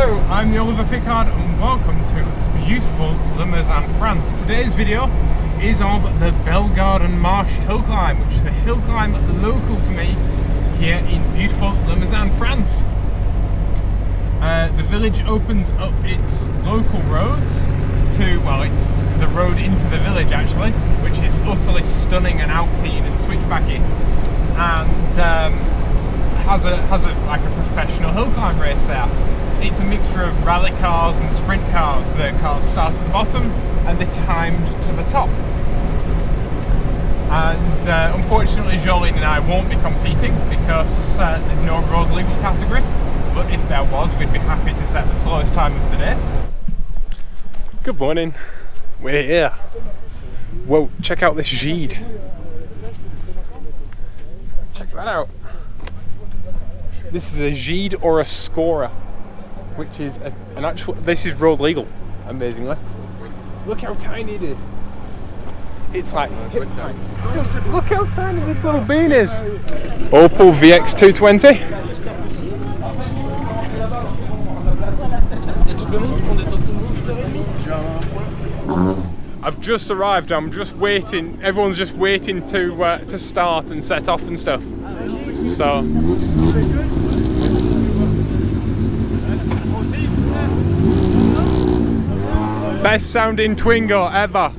Hello, I'm the Oliver Pickard and welcome to beautiful Limousin, France. Today's video is of the Bellegarde Marche hill climb, which is a hill climb local to me here in beautiful Limousin, France. The village opens up its local roads to, well, it's the road into the village actually, which is utterly stunning and alpine and switchbacky, and has like a professional hill climb race there. It's a mixture of rally cars and sprint cars. The cars start at the bottom and they're timed to the top. And unfortunately Jolene and I won't be competing because there's no road legal category, but if there was, we'd be happy to set the slowest time of the day. Good morning, we're here. Whoa, check out this gide. Check that out. This is a gide or a scorer, which is an actual, this is road legal, amazingly. Look how tiny it is. It's like hip height. Look how tiny this little bean is. Opel VX 220. I've just arrived, I'm just waiting, everyone's just waiting to start and set off and stuff. So best sounding Twingo ever.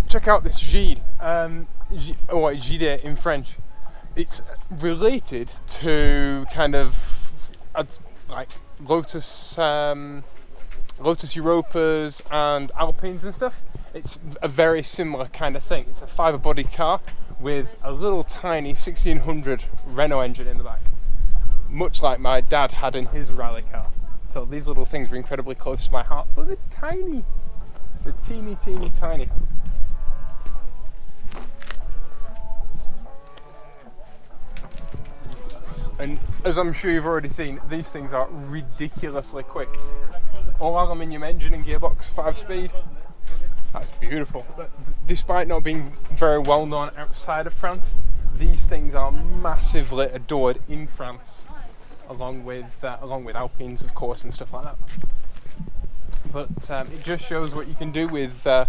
Check out this gide, or gide in French. It's related to kind of like Lotus Europas and Alpines and stuff. It's a very similar kind of thing. It's a fibre body car with a little tiny 1600 Renault engine in the back, much like my dad had in his rally car. So these little things are incredibly close to my heart, but they're tiny. They're teeny tiny. And as I'm sure you've already seen, these things are ridiculously quick. All aluminium engine and gearbox, 5-speed. That's beautiful. But despite not being very well known outside of France, these things are massively adored in France, along with Alpines, of course, and stuff like that. But it just shows what you can do with a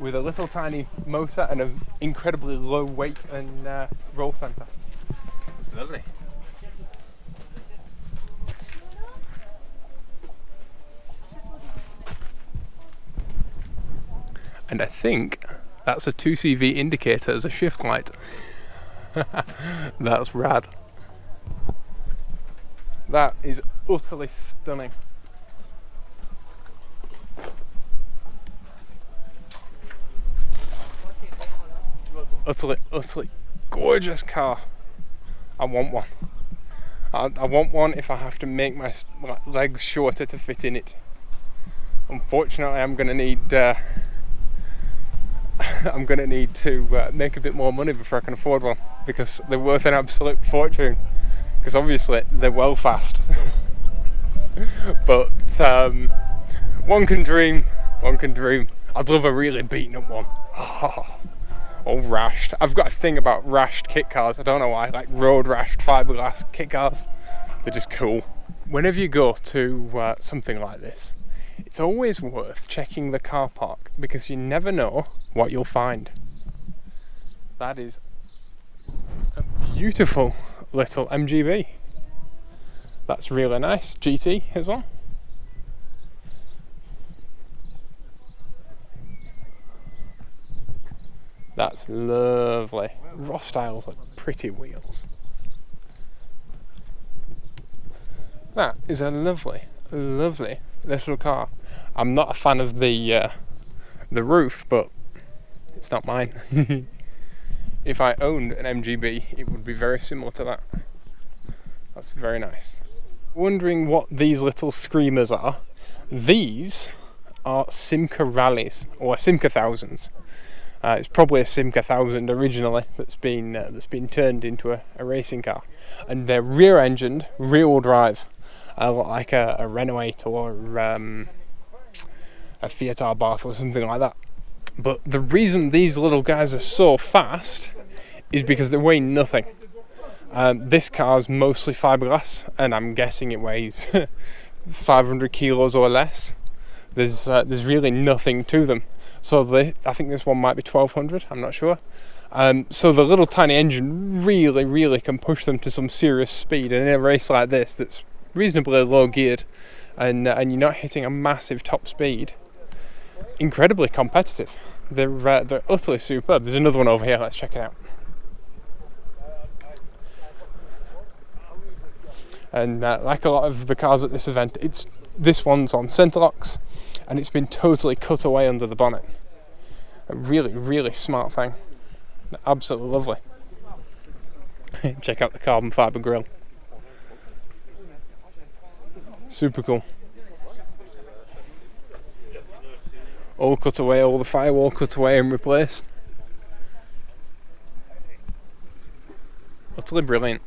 little tiny motor and an incredibly low weight and roll centre. It's lovely. And I think that's a 2CV indicator as a shift light. That's rad. That is utterly stunning. Utterly gorgeous car. I want one. I want one if I have to make my legs shorter to fit in it. Unfortunately, I'm going to need to make a bit more money before I can afford one, because they're worth an absolute fortune, because obviously they're well fast. But one can dream. I'd love a really beaten up one. Or rashed. I've got a thing about rashed kit cars. I don't know why, like road rashed fiberglass kit cars. They're just cool. Whenever you go to something like this, it's always worth checking the car park, because you never know what you'll find. That is a beautiful little MGB. That's really nice. GT as well. That's lovely. Ross styles like pretty wheels. That is a lovely little car. I'm not a fan of the roof, but it's not mine. If I owned an MGB, it would be very similar to that. That's very nice. Wondering what these little screamers are? These are Simca Rallies, or Simca Thousands. It's probably a Simca 1000 originally that's been turned into a racing car, and they're rear-engined, rear-wheel drive, like a Renault 8 or a Fiat Abarth or something like that. But the reason these little guys are so fast is because they weigh nothing. This car's mostly fiberglass, and I'm guessing it weighs 500 kilos or less. there's really nothing to them. So I think this one might be 1200. I'm not sure. So the little tiny engine really can push them to some serious speed. And in a race like this, that's reasonably low geared, and you're not hitting a massive top speed, incredibly competitive. They're utterly superb. There's another one over here. Let's check it out. And like a lot of the cars at this event, this one's on centre locks, and it's been totally cut away under the bonnet. A really smart thing. Absolutely lovely. Check out the carbon fibre grille. Super cool. All cut away, all the firewall cut away and replaced. Utterly brilliant.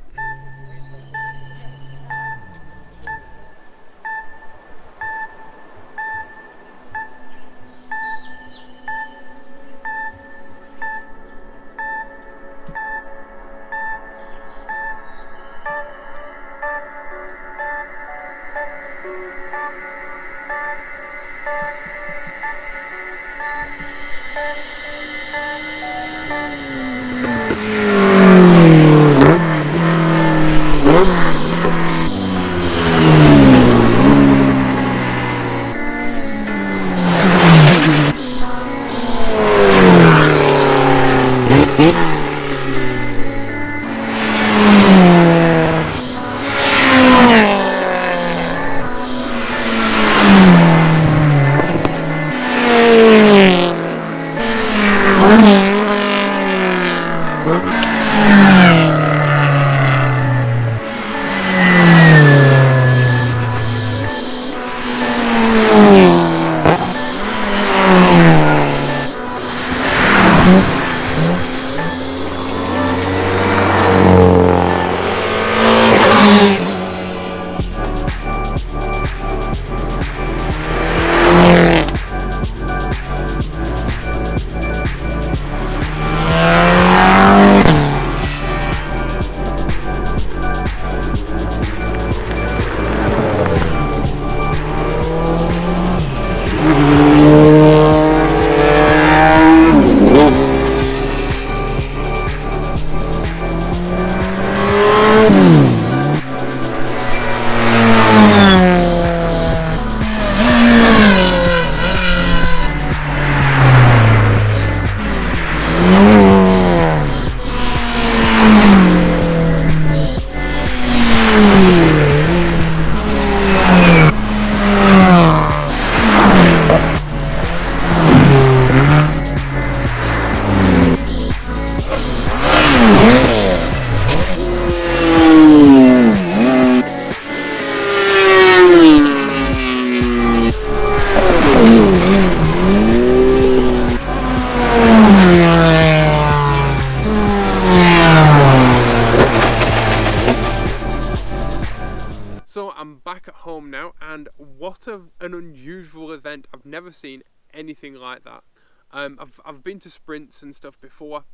So I'm back at home now, and what an unusual event. I've never seen anything like that. I've been to sprints and stuff before,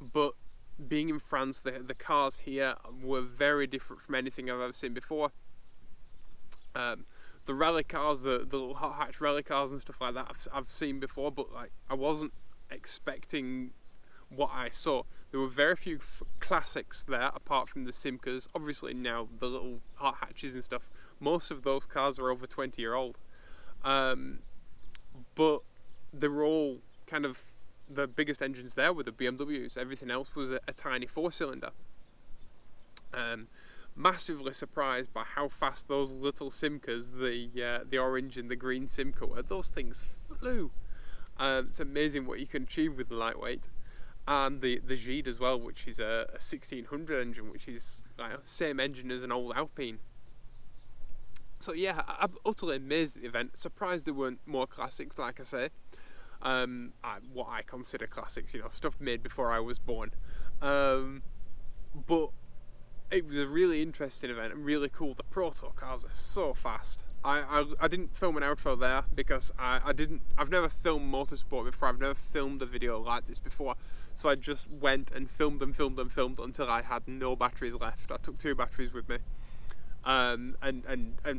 but being in France, the cars here were very different from anything I've ever seen before. The rally cars, the little hot hatch rally cars and stuff like that, I've seen before, but like I wasn't expecting what I saw. There were very few classics there, apart from the Simcas. Obviously now the little hot hatches and stuff, most of those cars are over 20-year-old. But they were all kind of, the biggest engines there were the BMWs. Everything else was a tiny 4-cylinder. Massively surprised by how fast those little Simcas, the orange and the green Simca were. Those things flew. It's amazing what you can achieve with the lightweight. And the Gide as well, which is a 1600 engine, which is same engine as an old Alpine. So yeah, I'm utterly amazed at the event. Surprised there weren't more classics, like I say. What I consider classics, stuff made before I was born. But it was a really interesting event and really cool. The proto cars are so fast. I didn't film an outro there because I've never filmed motorsport before. I've never filmed a video like this before. So I just went and filmed until I had no batteries left. I took 2 batteries with me, and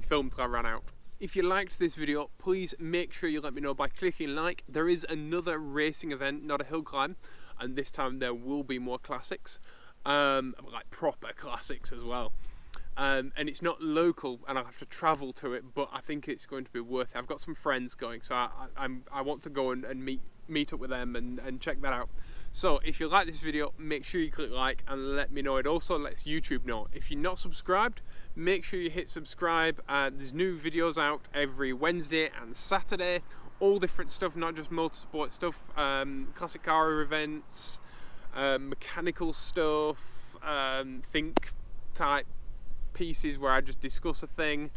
filmed till I ran out. if you liked this video, please make sure you let me know by clicking like. There is another racing event, not a hill climb, and this time there will be more classics, like proper classics as well. And it's not local, and I'll have to travel to it, but I think it's going to be worth it. I've got some friends going, so I want to go and meet up with them and check that out. So if you like this video, make sure you click like and let me know. It also lets YouTube know. If you're not subscribed, make sure you hit subscribe. There's new videos out every Wednesday and Saturday, all different stuff, not just motorsport stuff, classic car events, mechanical stuff, think type pieces where I just discuss a thing,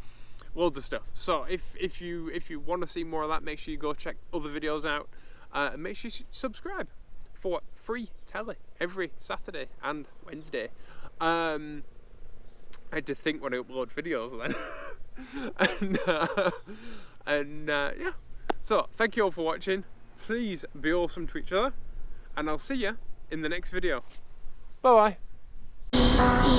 loads of stuff. So if you want to see more of that, make sure you go check other videos out, and make sure you subscribe for free telly every Saturday and Wednesday. I had to think when I upload videos then. Yeah, so thank you all for watching. Please be awesome to each other, and I'll see you in the next video. Bye bye.